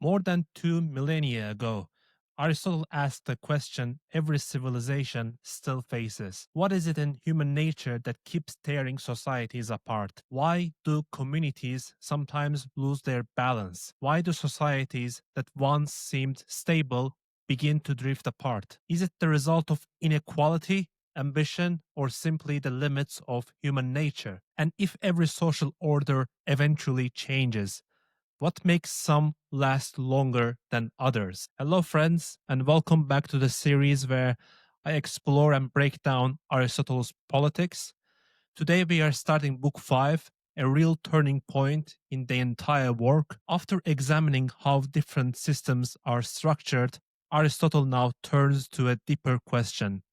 More than 2 millennia ago, Aristotle asked a question every civilization still faces. What is it in human nature that keeps tearing societies apart? Why do communities sometimes lose their balance? Why do societies that once seemed stable begin to drift apart? Is it the result of inequality, ambition, or simply the limits of human nature? And if every social order eventually changes, what makes some last longer than others? Hello, friends, and welcome back to the series where I explore and break down Aristotle's Politics. Today, we are starting Book 5, a real turning point in the entire work. After examining how different systems are structured, Aristotle now turns to a deeper question: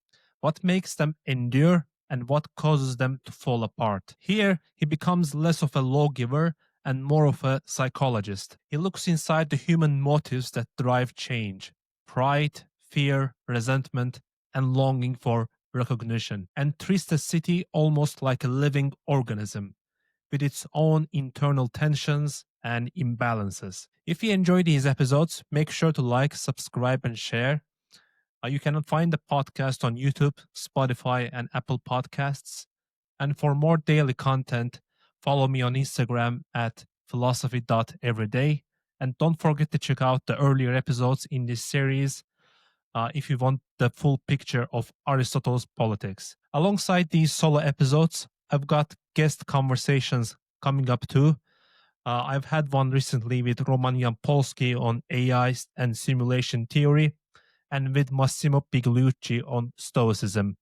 what makes them endure and what causes them to fall apart? Here, he becomes less of a lawgiver and more of a psychologist. He looks inside the human motives that drive change: pride, fear, resentment, and longing for recognition, and treats the city almost like a living organism with its own internal tensions and imbalances. If you enjoy these episodes, make sure to like, subscribe, and share. You can find the podcast on YouTube, Spotify, and Apple Podcasts. And for more daily content, follow me on Instagram at philosophy.everyday. And don't forget to check out the earlier episodes in this series if you want the full picture of Aristotle's Politics. Alongside these solo episodes, I've got guest conversations coming up too. I've had one recently with Roman Yampolsky on AI and simulation theory, and with Massimo Pigliucci on Stoicism.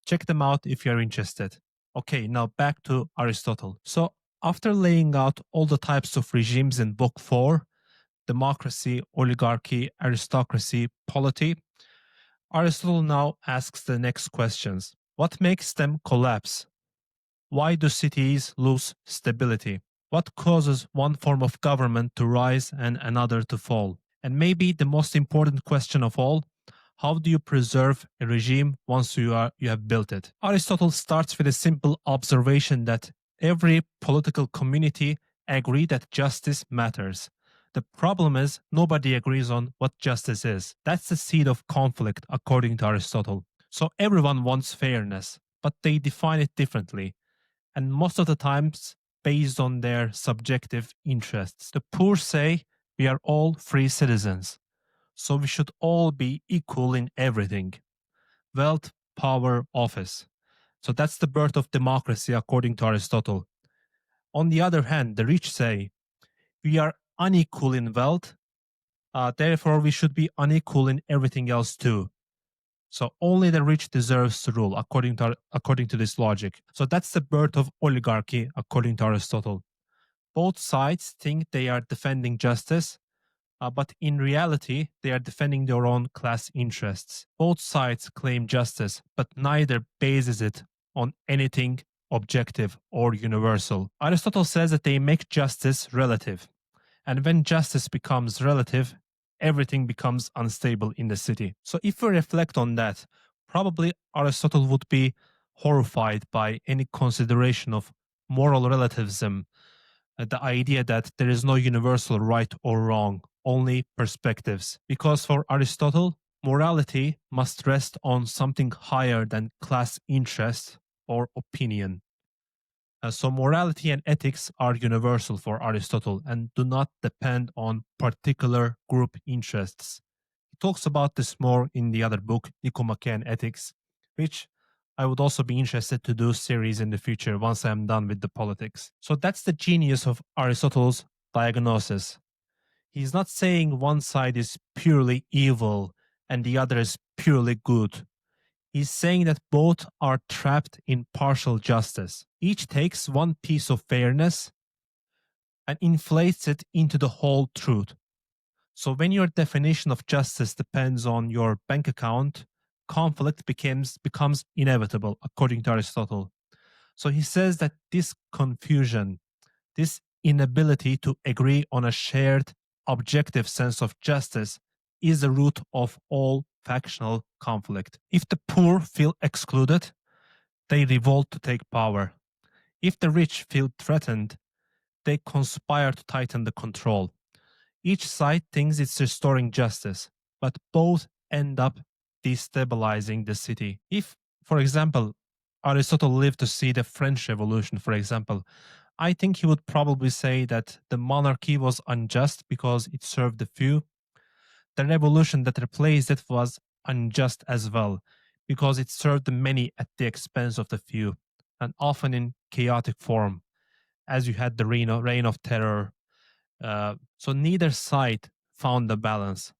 Check them out if you're interested. Okay, now back to Aristotle. So, after laying out all the types of regimes in Book 4, democracy, oligarchy, aristocracy, polity, Aristotle now asks the next questions. What makes them collapse? Why do cities lose stability? What causes one form of government to rise and another to fall? And maybe the most important question of all, how do you preserve a regime once you have built it? Aristotle starts with a simple observation that every political community agree that justice matters. The problem is nobody agrees on what justice is. That's the seed of conflict according to Aristotle. So everyone wants fairness, but they define it differently, and most of the times based on their subjective interests. The poor say we are all free citizens, so we should all be equal in everything: wealth, power, office. So that's the birth of democracy according to Aristotle. On the other hand, the rich say we are unequal in wealth, therefore we should be unequal in everything else too. So only the rich deserves to rule according to this logic. So that's the birth of oligarchy according to Aristotle. Both sides think they are defending justice, but in reality, they are defending their own class interests. Both sides claim justice, but neither bases it on anything objective or universal. Aristotle says that they make justice relative. And when justice becomes relative, everything becomes unstable in the city. So if we reflect on that, probably Aristotle would be horrified by any consideration of moral relativism, the idea that there is no universal right or wrong, only perspectives. Because for Aristotle, morality must rest on something higher than class interest or opinion. So morality and ethics are universal for Aristotle and do not depend on particular group interests. He talks about this more in the other book, Nicomachean Ethics, which I would also be interested to do series in the future once I'm done with the politics. So that's the genius of Aristotle's diagnosis. He's not saying one side is purely evil and the other is purely good. He's saying that both are trapped in partial justice. Each takes one piece of fairness and inflates it into the whole truth. So when your definition of justice depends on your bank account, conflict becomes inevitable, according to Aristotle. So he says that this confusion, this inability to agree on a shared objective sense of justice, is the root of all factional conflict. If the poor feel excluded, they revolt to take power. If the rich feel threatened, they conspire to tighten the control. Each side thinks it's restoring justice, but both end up destabilizing the city. If, for example, Aristotle lived to see the French Revolution, for example, I think he would probably say that the monarchy was unjust because it served the few. The revolution that replaced it was unjust as well because it served the many at the expense of the few, and often in chaotic form, as you had the reign of terror. So neither side found the balance.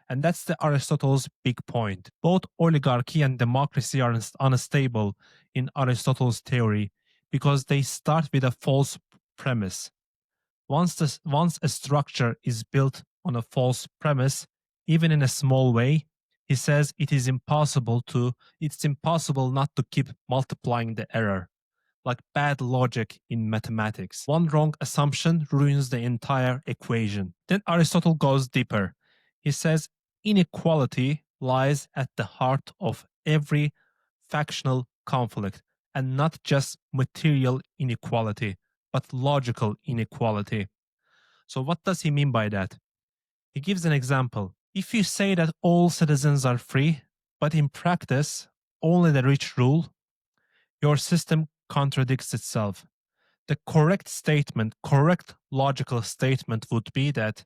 And that's the Aristotle's big point. Both oligarchy and democracy are unstable in Aristotle's theory because they start with a false premise. Once a structure is built on a false premise, even in a small way, he says it's impossible not to keep multiplying the error, like bad logic in mathematics. One wrong assumption ruins the entire equation. Then Aristotle goes deeper. He says inequality lies at the heart of every factional conflict, and not just material inequality, but logical inequality. So, what does he mean by that? He gives an example. If you say that all citizens are free, but in practice, only the rich rule, your system contradicts itself. The correct logical statement would be that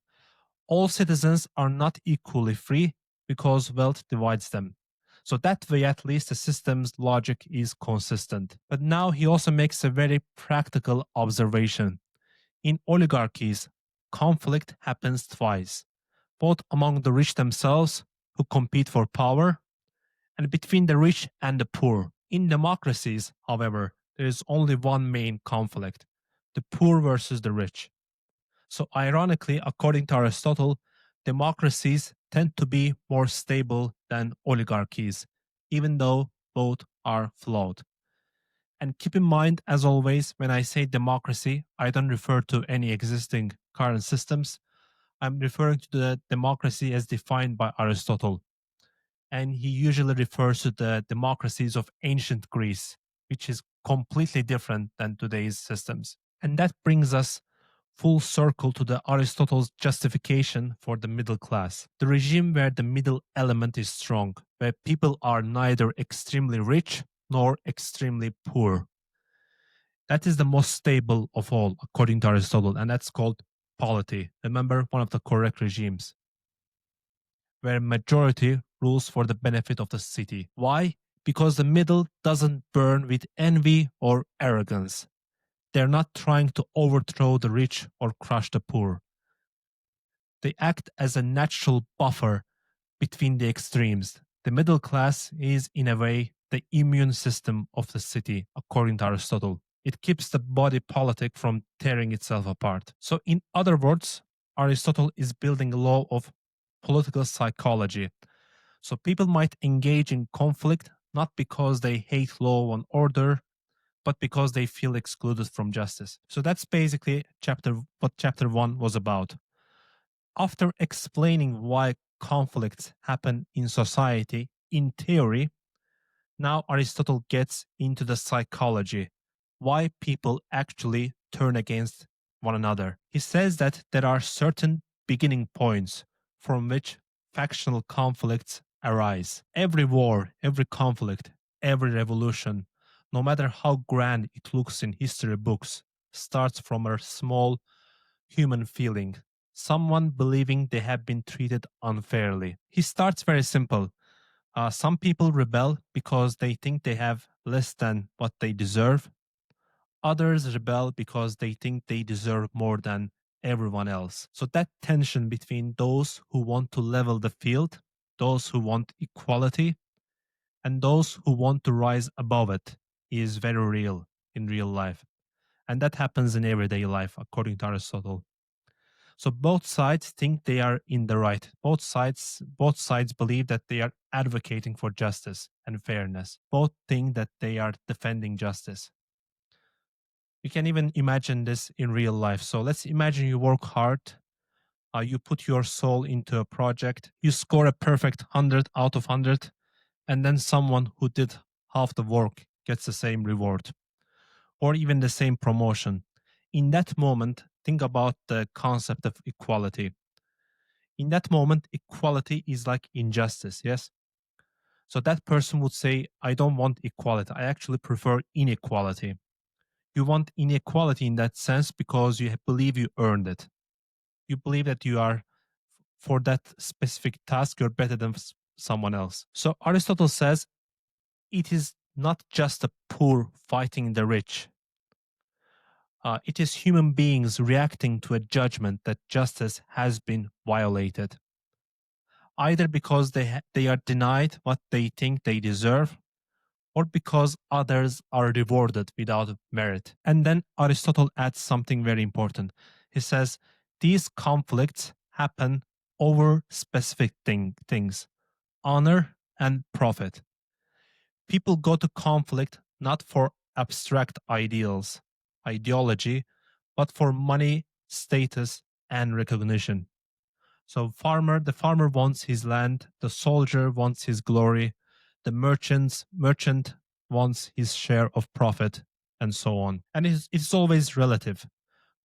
all citizens are not equally free because wealth divides them. So that way, at least, the system's logic is consistent. But now he also makes a very practical observation. In oligarchies, conflict happens twice, both among the rich themselves, who compete for power, and between the rich and the poor. In democracies, however, there is only one main conflict: the poor versus the rich. So, ironically, according to Aristotle, democracies tend to be more stable than oligarchies, even though both are flawed. And keep in mind, as always, when I say democracy, I don't refer to any existing current systems. I'm referring to the democracy as defined by Aristotle. And he usually refers to the democracies of ancient Greece, which is completely different than today's systems. And that brings us full circle to the Aristotle's justification for the middle class, the regime where the middle element is strong, where people are neither extremely rich nor extremely poor. That is the most stable of all, according to Aristotle, and that's called polity. Remember, one of the correct regimes, where majority rules for the benefit of the city. Why? Because the middle doesn't burn with envy or arrogance. They're not trying to overthrow the rich or crush the poor. They act as a natural buffer between the extremes. The middle class is, in a way, the immune system of the city, according to Aristotle. It keeps the body politic from tearing itself apart. So, in other words, Aristotle is building a law of political psychology. So, people might engage in conflict not because they hate law and order, but because they feel excluded from justice. So, that's basically what chapter 1 was about. After explaining why conflicts happen in society in theory, now Aristotle gets into the psychology, why people actually turn against one another. He says that there are certain beginning points from which factional conflicts arise. Every war, every conflict, every revolution, no matter how grand it looks in history books, starts from a small human feeling, someone believing they have been treated unfairly. He starts very simple. Some people rebel because they think they have less than what they deserve. Others rebel because they think they deserve more than everyone else. So that tension between those who want to level the field, those who want equality, and those who want to rise above it is very real in real life. And that happens in everyday life, according to Aristotle. So both sides think they are in the right. Both sides believe that they are advocating for justice and fairness. Both think that they are defending justice. You can even imagine this in real life. So let's imagine you work hard, you put your soul into a project, you score a perfect 100 out of 100, and then someone who did half the work gets the same reward or even the same promotion. In that moment, think about the concept of equality. In that moment, equality is like injustice, yes? So that person would say, I don't want equality. I actually prefer inequality. You want inequality in that sense because you believe you earned it. You believe that you are, for that specific task, you're better than someone else. So Aristotle says it is not just the poor fighting the rich. It is human beings reacting to a judgment that justice has been violated, either because they are denied what they think they deserve, or because others are rewarded without merit. And then Aristotle adds something very important. He says these conflicts happen over specific things, honor and profit. People go to conflict not for abstract ideology, but for money, status, and recognition. So the farmer wants his land, the soldier wants his glory, the merchant wants his share of profit, and so on. And it's always relative.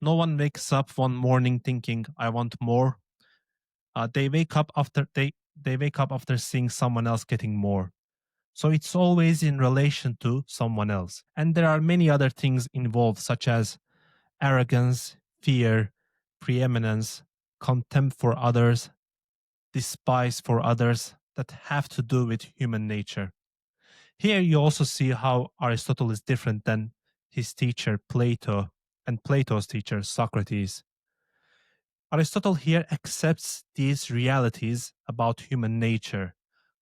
No one wakes up one morning thinking, I want more. They wake up after they wake up after seeing someone else getting more. So it's always in relation to someone else. And there are many other things involved, such as arrogance, fear, preeminence, contempt for others, despise for others, that have to do with human nature. Here you also see how Aristotle is different than his teacher Plato and Plato's teacher Socrates. Aristotle here accepts these realities about human nature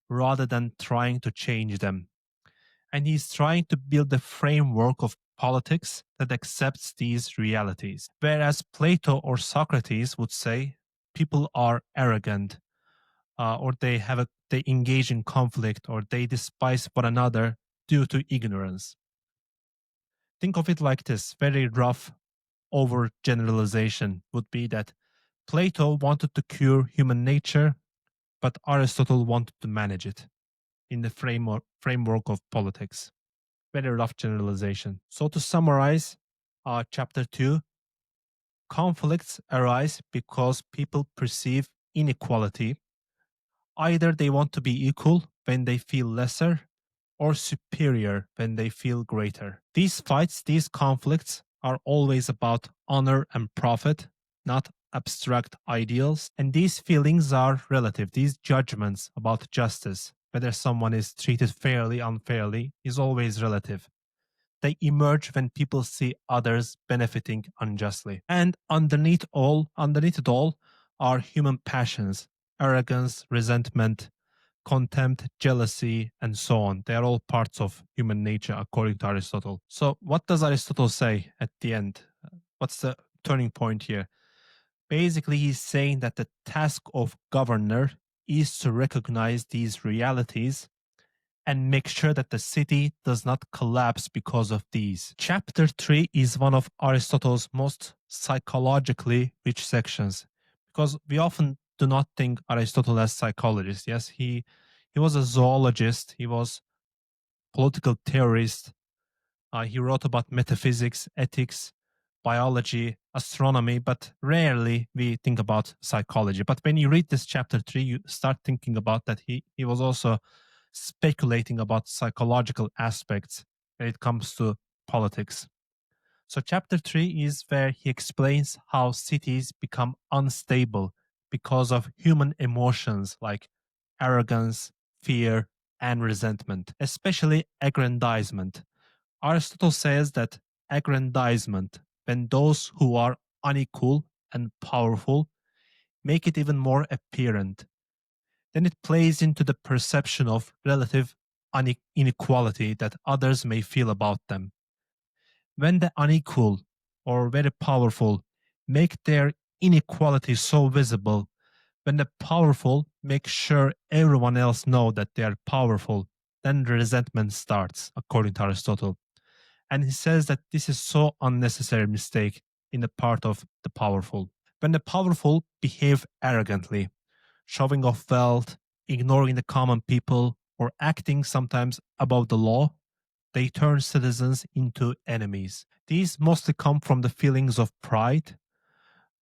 rather than trying to change them. And he's trying to build a framework of politics that accepts these realities. Whereas Plato or Socrates would say people are arrogant, or they engage in conflict, or they despise one another due to ignorance. Think of it like this: very rough overgeneralization would be that Plato wanted to cure human nature, but Aristotle wanted to manage it in the framework of politics. Very rough generalization. So to summarize, chapter 2, conflicts arise because people perceive inequality. Either they want to be equal when they feel lesser, or superior when they feel greater. These fights, these conflicts are always about honor and profit, not abstract ideals. And these feelings are relative. These judgments about justice, whether someone is treated fairly, unfairly, is always relative. They emerge when people see others benefiting unjustly. And underneath it all are human passions, arrogance, resentment, contempt, jealousy, and so on. They are all parts of human nature, according to Aristotle. So, what does Aristotle say at the end? What's the turning point here? Basically, he's saying that the task of governor is to recognize these realities and make sure that the city does not collapse because of these. Chapter 3 is one of Aristotle's most psychologically rich sections, because we often do not think Aristotle as psychologist. Yes, he was a zoologist, he was political theorist, he wrote about metaphysics, ethics, biology, astronomy, but rarely we think about psychology. But when you read this chapter 3, you start thinking about that he was also speculating about psychological aspects when it comes to politics. So chapter 3 is where he explains how cities become unstable because of human emotions like arrogance, fear, and resentment, especially aggrandizement. Aristotle says that aggrandizement, when those who are unequal and powerful make it even more apparent, then it plays into the perception of relative inequality that others may feel about them. When the unequal or very powerful make their inequality so visible, when the powerful make sure everyone else know that they are powerful, then the resentment starts, according to Aristotle. And he says that this is so unnecessary mistake in the part of the powerful. When the powerful behave arrogantly, showing off wealth, ignoring the common people, or acting sometimes above the law, they turn citizens into enemies. These mostly come from the feelings of pride,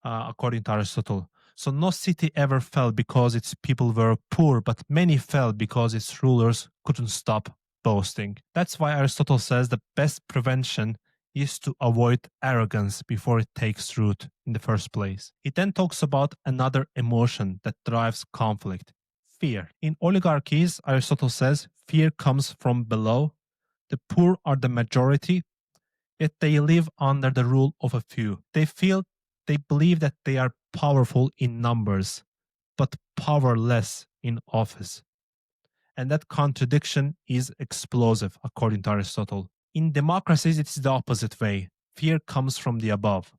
according to Aristotle. So no city ever fell because its people were poor, but many fell because its rulers couldn't stop boasting. That's why Aristotle says the best prevention is to avoid arrogance before it takes root in the first place. He then talks about another emotion that drives conflict: fear. In oligarchies, Aristotle says fear comes from below. The poor are the majority, yet they live under the rule of a few. They believe that they are powerful in numbers, but powerless in office. And that contradiction is explosive, according to Aristotle. In democracies, it's the opposite way. Fear comes from the above.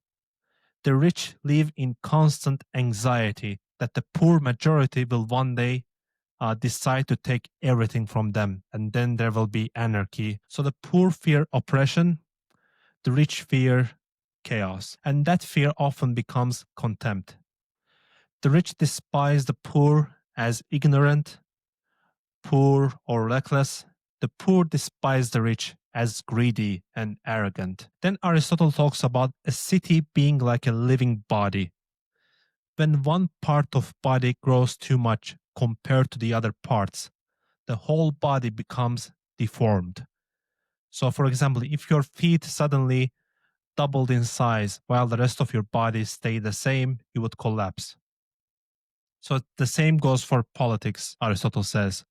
The rich live in constant anxiety that the poor majority will one day decide to take everything from them, and then there will be anarchy. So the poor fear oppression, the rich fear chaos, and that fear often becomes contempt. The rich despise the poor as ignorant, poor, or reckless. The poor despise the rich as greedy and arrogant. Then Aristotle talks about a city being like a living body. When one part of body grows too much compared to the other parts, the whole body becomes deformed. So, for example, if your feet suddenly doubled in size while the rest of your body stayed the same, you would collapse. So the same goes for politics, Aristotle says.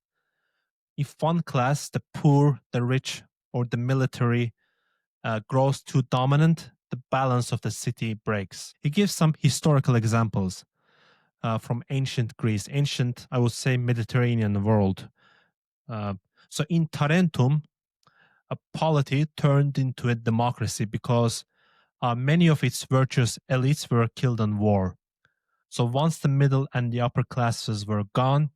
If one class, the poor, the rich, or the military, grows too dominant, the balance of the city breaks. He gives some historical examples from ancient Greece, ancient, I would say, Mediterranean world. So in Tarentum, a polity turned into a democracy because many of its virtuous elites were killed in war. So once the middle and the upper classes were gone,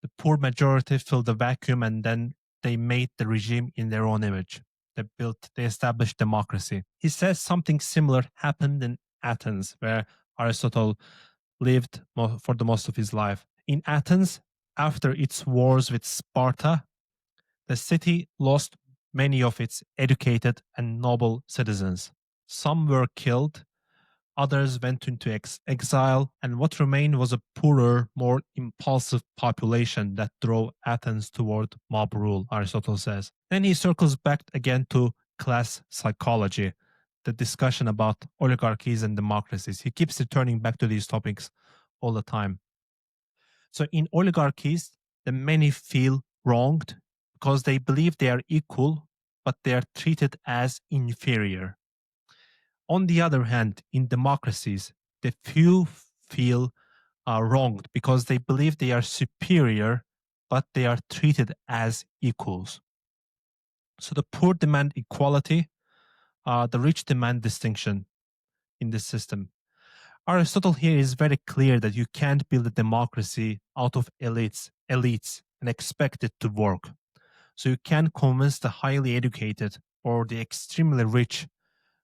the poor majority filled the vacuum, and then they made the regime in their own image. They established democracy. He says something similar happened in Athens, where Aristotle lived for the most of his life. In Athens, after its wars with Sparta, the city lost many of its educated and noble citizens. Some were killed, others went into exile, and what remained was a poorer, more impulsive population that drove Athens toward mob rule, Aristotle says. Then he circles back again to class psychology, the discussion about oligarchies and democracies. He keeps returning back to these topics all the time. So in oligarchies, the many feel wronged because they believe they are equal, but they are treated as inferior. On the other hand, in democracies, the few feel wronged because they believe they are superior, but they are treated as equals. So the poor demand equality, the rich demand distinction in this system. Aristotle here is very clear that you can't build a democracy out of elites, and expect it to work. So you can't convince the highly educated or the extremely rich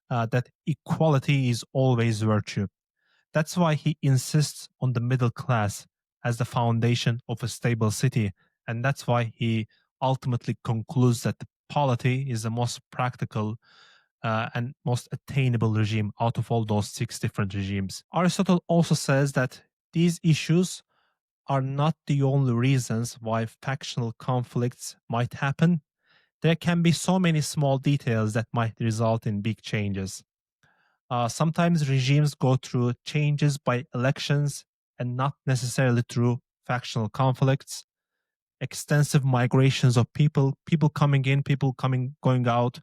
that equality is always virtue. That's why he insists on the middle class as the foundation of a stable city. And that's why he ultimately concludes that the polity is the most practical and most attainable regime out of all those 6 different regimes. Aristotle also says that these issues are not the only reasons why factional conflicts might happen. There can be so many small details that might result in big changes. Sometimes regimes go through changes by elections and not necessarily through factional conflicts. Extensive migrations of people coming in, people going out,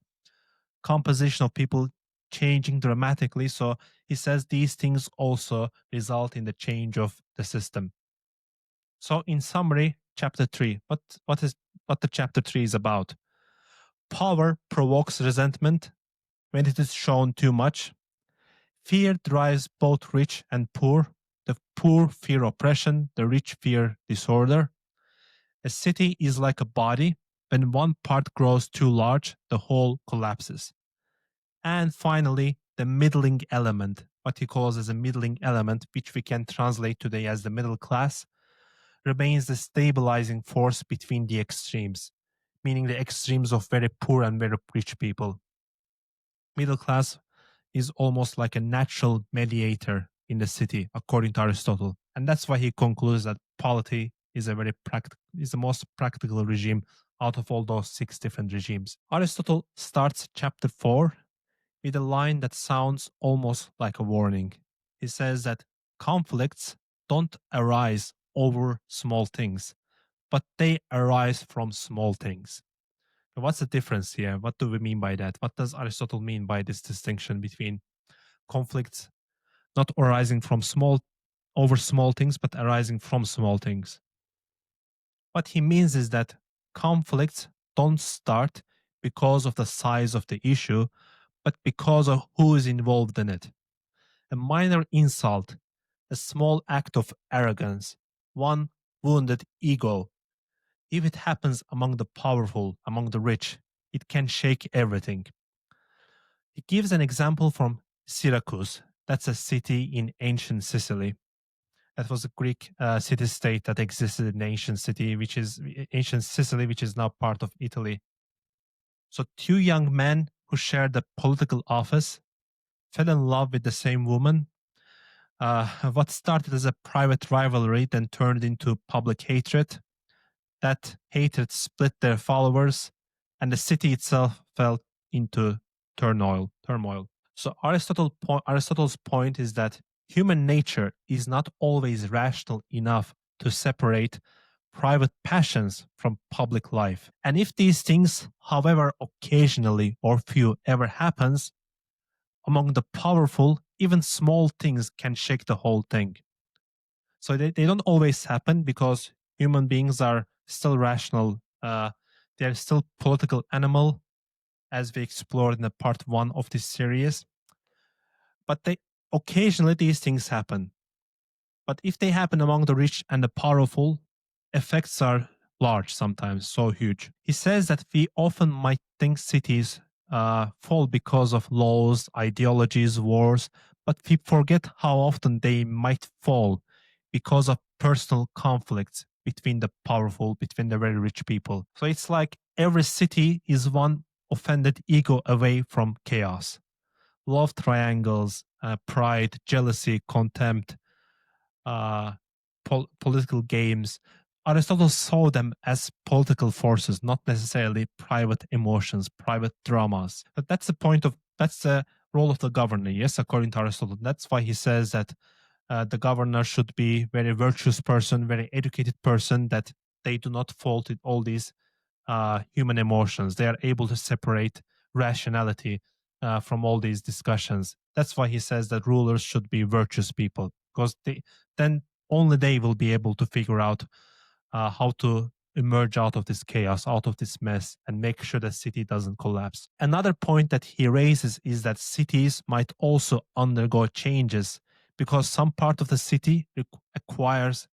composition of people changing dramatically. So he says these things also result in the change of the system. So in summary, chapter 3, what the chapter 3 is about. Power provokes resentment when it is shown too much. Fear drives both rich and poor. The poor fear oppression, the rich fear disorder. A city is like a body. When one part grows too large, the whole collapses. And finally, the middling element, what he calls as a middling element, which we can translate today as the middle class, remains the stabilizing force between the extremes, meaning the extremes of very poor and very rich people. Middle class is almost like a natural mediator in the city, according to Aristotle. And that's why he concludes that polity is is the most practical regime out of all those 6 different regimes. Aristotle starts chapter 4 with a line that sounds almost like a warning. He says that conflicts don't arise over small things, but they arise from small things. What's the difference here? What do we mean by that? What does Aristotle mean by this distinction between conflicts not arising from small things, but arising from small things? What he means is that conflicts don't start because of the size of the issue, but because of who is involved in it. A minor insult, a small act of arrogance, one wounded ego, if it happens among the powerful, among the rich, it can shake everything. He gives an example from Syracuse. That's a city in ancient Sicily. That was a Greek city-state that existed in ancient ancient Sicily, which is now part of Italy. So 2 young men who shared a political office fell in love with the same woman. What started as a private rivalry then turned into public hatred. That hatred split their followers, and the city itself fell into turmoil. So Aristotle's point is that human nature is not always rational enough to separate private passions from public life. And if these things, however occasionally or few ever happens, among the powerful, even small things can shake the whole thing. So they don't always happen because human beings are still rational. They're still political animal, as we explored in the part 1 of this series. But they occasionally these things happen. But if they happen among the rich and the powerful, effects are large sometimes, so huge. He says that we often might think cities fall because of laws, ideologies, wars, but we forget how often they might fall because of personal conflicts between the powerful, between the very rich people. So it's like every city is one offended ego away from chaos. Love triangles, pride, jealousy, contempt, uh, political games. Aristotle saw them as political forces, not necessarily private emotions, private dramas. But that's the role of the governor, yes, according to Aristotle. That's why he says that the governor should be very virtuous person, very educated person, that they do not fall to all these human emotions. They are able to separate rationality from all these discussions. That's why he says that rulers should be virtuous people, because then only they will be able to figure out how to emerge out of this chaos, out of this mess, and make sure the city doesn't collapse. Another point that he raises is that cities might also undergo changes because some part of the city acquires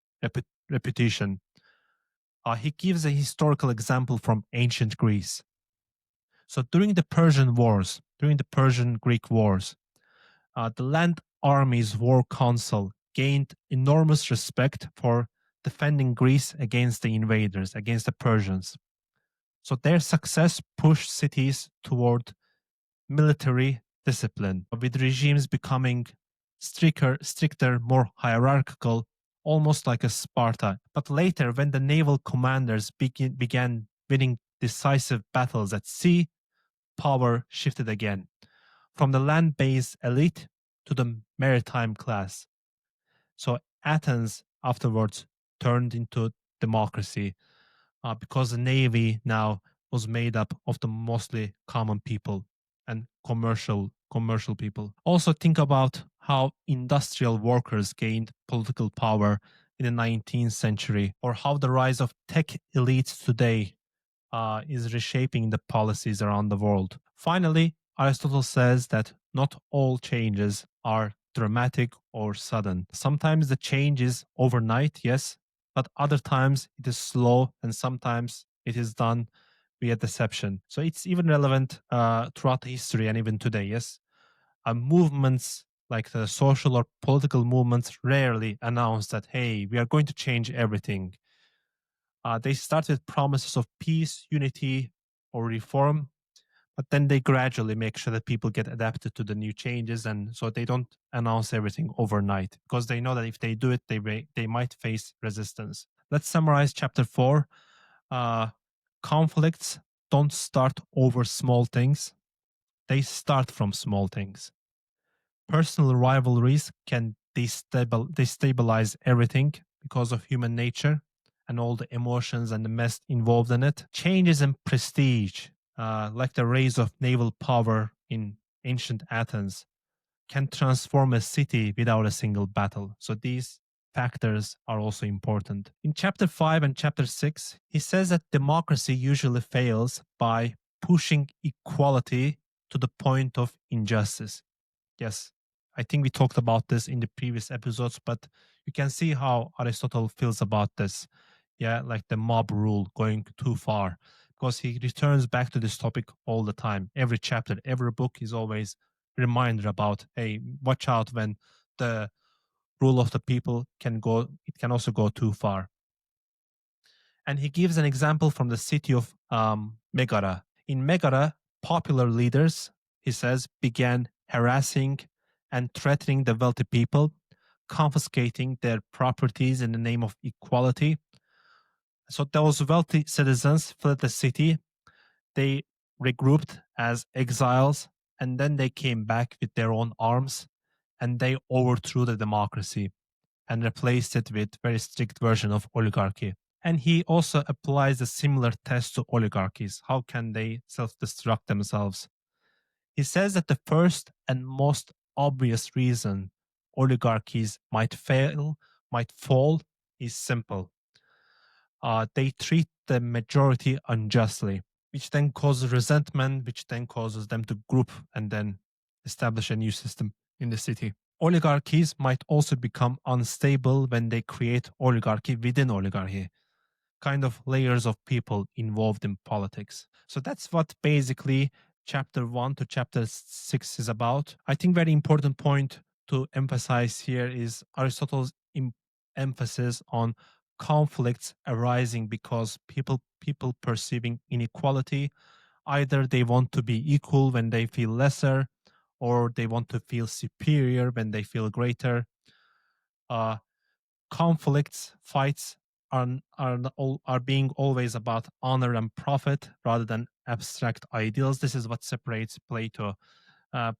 reputation. He gives a historical example from ancient Greece. So during the Persian Greek Wars, the land army's war council gained enormous respect for defending Greece against the invaders, against the Persians. So their success pushed cities toward military discipline, with regimes becoming stricter, more hierarchical, almost like a Sparta. But later, when the naval commanders began winning decisive battles at sea, power shifted again from the land based elite to the maritime class. So Athens afterwards turned into democracy because the navy now was made up of the mostly common people and commercial people. Also think about how industrial workers gained political power in the 19th century, or how the rise of tech elites today is reshaping the policies around the world. Finally, Aristotle says that not all changes are dramatic or sudden. Sometimes the change is overnight, yes, but other times it is slow, and sometimes it is done via deception. So it's even relevant throughout history and even today, yes. Movements like the social or political movements rarely announce that, hey, we are going to change everything. They start with promises of peace, unity, or reform, But then they gradually make sure that people get adapted to the new changes, and so they don't announce everything overnight because they know that if they do it, they might face resistance. Let's summarize chapter 4. Uh, Conflicts don't start over small things; they start from small things. Personal rivalries can destabilize everything because of human nature and all the emotions and the mess involved in it. Changes in prestige, like the rise of naval power in ancient Athens, can transform a city without a single battle. So these factors are also important. In chapter 5 and chapter 6, he says that democracy usually fails by pushing equality to the point of injustice. Yes, I think we talked about this in the previous episodes, but you can see how Aristotle feels about this. Yeah, like the mob rule going too far, because he returns back to this topic all the time. Every chapter, every book is always reminder about, hey, watch out when the rule of the people it can also go too far. And he gives an example from the city of Megara. In Megara, popular leaders, he says, began harassing and threatening the wealthy people, confiscating their properties in the name of equality. So those wealthy citizens fled the city. They regrouped as exiles, and then they came back with their own arms, and they overthrew the democracy and replaced it with very strict version of oligarchy. And he also applies a similar test to oligarchies. How can they self-destruct themselves? He says that the first and most obvious reason oligarchies might fail, might fall, is simple. They treat the majority unjustly, which then causes resentment, which then causes them to group and then establish a new system in the city. Oligarchies might also become unstable when they create oligarchy within oligarchy, kind of layers of people involved in politics. So that's what basically chapter 1 to chapter 6 is about. I think very important point to emphasize here is Aristotle's emphasis on conflicts arising because people perceiving inequality. Either they want to be equal when they feel lesser, or they want to feel superior when they feel greater. Uh, Conflicts, fights are being always about honor and profit rather than abstract ideals. This is what separates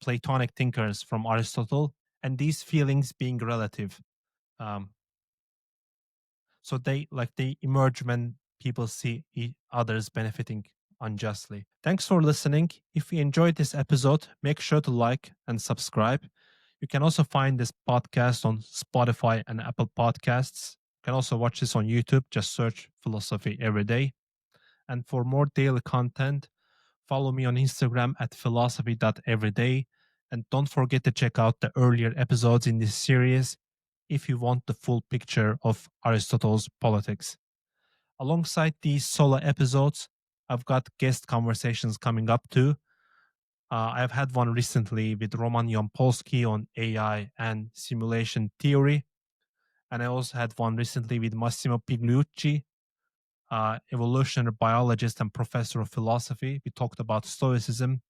Platonic thinkers from Aristotle, and these feelings being relative. Um, so they emerge when people see others benefiting unjustly. Thanks for listening. If you enjoyed this episode, make sure to like and subscribe. You can also find this podcast on Spotify and Apple Podcasts. You can also watch this on YouTube. Just search Philosophy Every Day. And for more daily content, follow me on Instagram at philosophy.everyday. And don't forget to check out the earlier episodes in this series if you want the full picture of Aristotle's politics. Alongside these solo episodes, I've got guest conversations coming up too. I've had one recently with Roman Yampolsky on AI and simulation theory. And I also had one recently with Massimo Pigliucci, evolutionary biologist and professor of philosophy. We talked about Stoicism.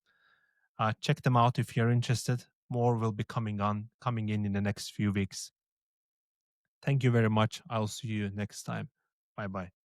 Check them out if you're interested. More will be coming in the next few weeks. Thank you very much. I'll see you next time. Bye bye.